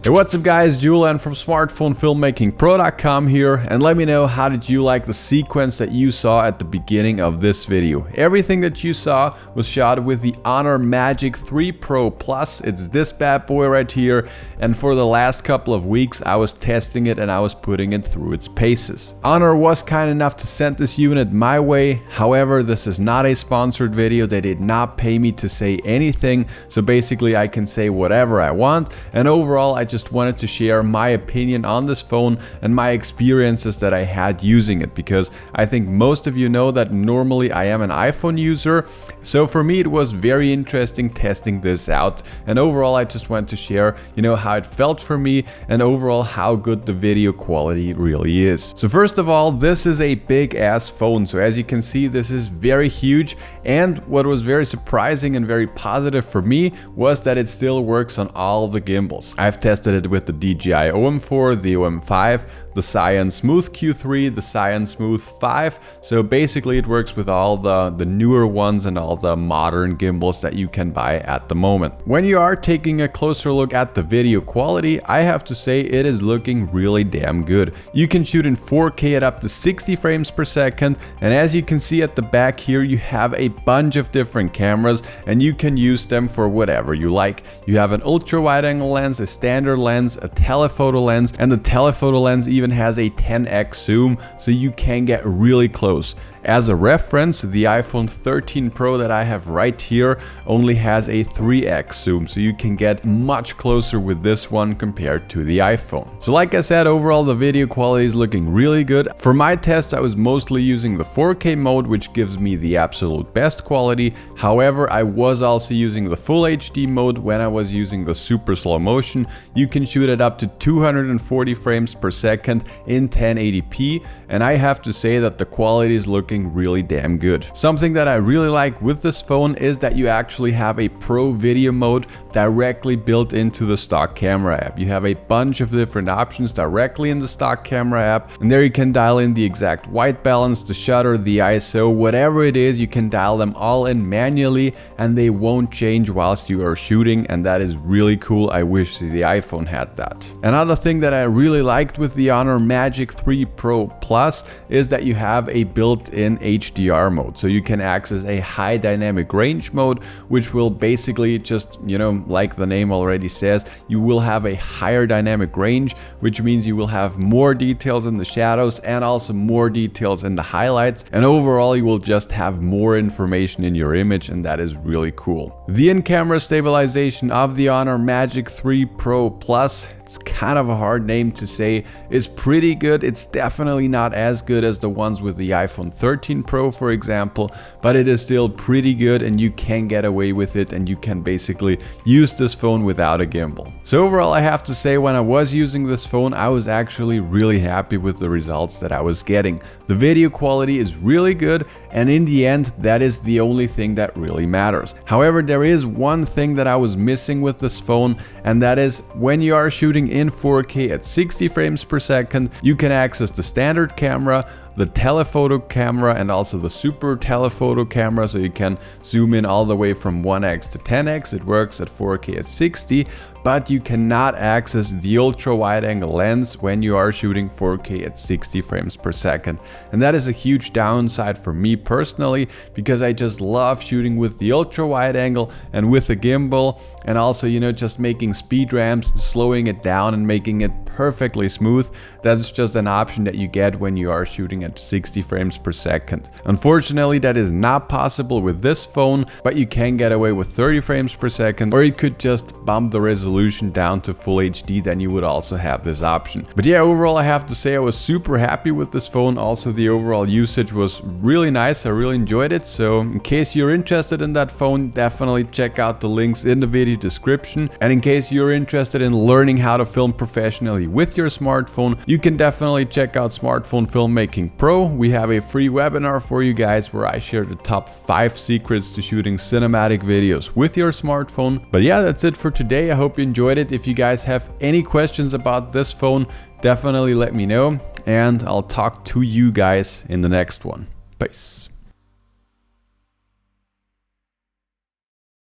Hey, what's up guys, Julian from smartphonefilmmakingpro.com here, and let me know, how did you like the sequence that you saw at the beginning of this video? Everything that you saw was shot with the Honor Magic 3 Pro Plus. It's this bad boy right here, and for the last couple of weeks I was testing it and I was putting it through its paces. Honor was kind enough to send this unit my way. However, this is not a sponsored video. They did not pay me to say anything, so basically I can say whatever I want, and overall I just wanted to share my opinion on this phone and my experiences that I had using it, because I think most of you know that normally I am an iPhone user, so for me it was very interesting testing this out, and overall I just wanted to share, how it felt for me and overall how good the video quality really is. So first of all, this is a big ass phone, so as you can see this is very huge, and what was very surprising and very positive for me was that it still works on all the gimbals. I've tested it with the DJI OM4, the OM5, the Cyan Smooth Q3, the Cyan Smooth 5. So basically it works with all the newer ones and all the modern gimbals that you can buy at the moment. When you are taking a closer look at the video quality, I have to say it is looking really damn good. You can shoot in 4K at up to 60 frames per second, and as you can see at the back here, you have a bunch of different cameras and you can use them for whatever you like. You have an ultra wide angle lens, a standard lens, a telephoto lens, and the telephoto lens even has a 10x zoom, so you can get really close. As a reference, the iPhone 13 Pro that I have right here only has a 3x zoom, so you can get much closer with this one compared to the iPhone. So like I said, overall the video quality is looking really good. For my tests I was mostly using the 4K mode, which gives me the absolute best quality. However, I was also using the full HD mode when I was using the super slow motion. You can shoot it up to 240 frames per second in 1080p, and I have to say that the quality is looking really damn good. Something that I really like with this phone is that you actually have a pro video mode directly built into the stock camera app. You have a bunch of different options directly in the stock camera app, and there you can dial in the exact white balance, the shutter, the ISO, whatever it is, you can dial them all in manually and they won't change whilst you are shooting, and that is really cool. I wish the iPhone had that. Another thing that I really liked with the Honor Magic 3 Pro Plus is that you have a built-in Hdr mode, so you can access a high dynamic range mode, which will basically just, like the name already says, you will have a higher dynamic range, which means you will have more details in the shadows and also more details in the highlights, and overall you will just have more information in your image, and that is really cool. The in-camera stabilization of the Honor Magic 3 Pro Plus, it's kind of a hard name to say, is pretty good. It's definitely not as good as the ones with the iPhone 13 Pro, for example, but it is still pretty good and you can get away with it, and you can basically use this phone without a gimbal. So overall I have to say, when I was using this phone I was actually really happy with the results that I was getting. The video quality is really good, and in the end that is the only thing that really matters. However, there is one thing that I was missing with this phone, and that is when you are shooting in 4K at 60 frames per second, you can access the standard camera, the telephoto camera, and also the super telephoto camera, so you can zoom in all the way from 1x to 10x. It works at 4K at 60, but you cannot access the ultra wide angle lens when you are shooting 4K at 60 frames per second. And that is a huge downside for me personally, because I just love shooting with the ultra wide angle and with the gimbal, and also, just making speed ramps, slowing it down and making it perfectly smooth. That's just an option that you get when you are shooting at 60 frames per second. Unfortunately, that is not possible with this phone, but you can get away with 30 frames per second, or you could just bump the resolution down to full HD, then you would also have this option. But yeah, overall I have to say I was super happy with this phone. Also, the overall usage was really nice. I really enjoyed it. So in case you're interested in that phone, definitely check out the links in the video description. And in case you're interested in learning how to film professionally with your smartphone, you can definitely check out Smartphone Filmmaking Pro. We have a free webinar for you guys where I share the top 5 secrets to shooting cinematic videos with your smartphone. But yeah, that's it for today. I hope you enjoyed it. If you guys have any questions about this phone, definitely let me know, and I'll talk to you guys in the next one. Peace.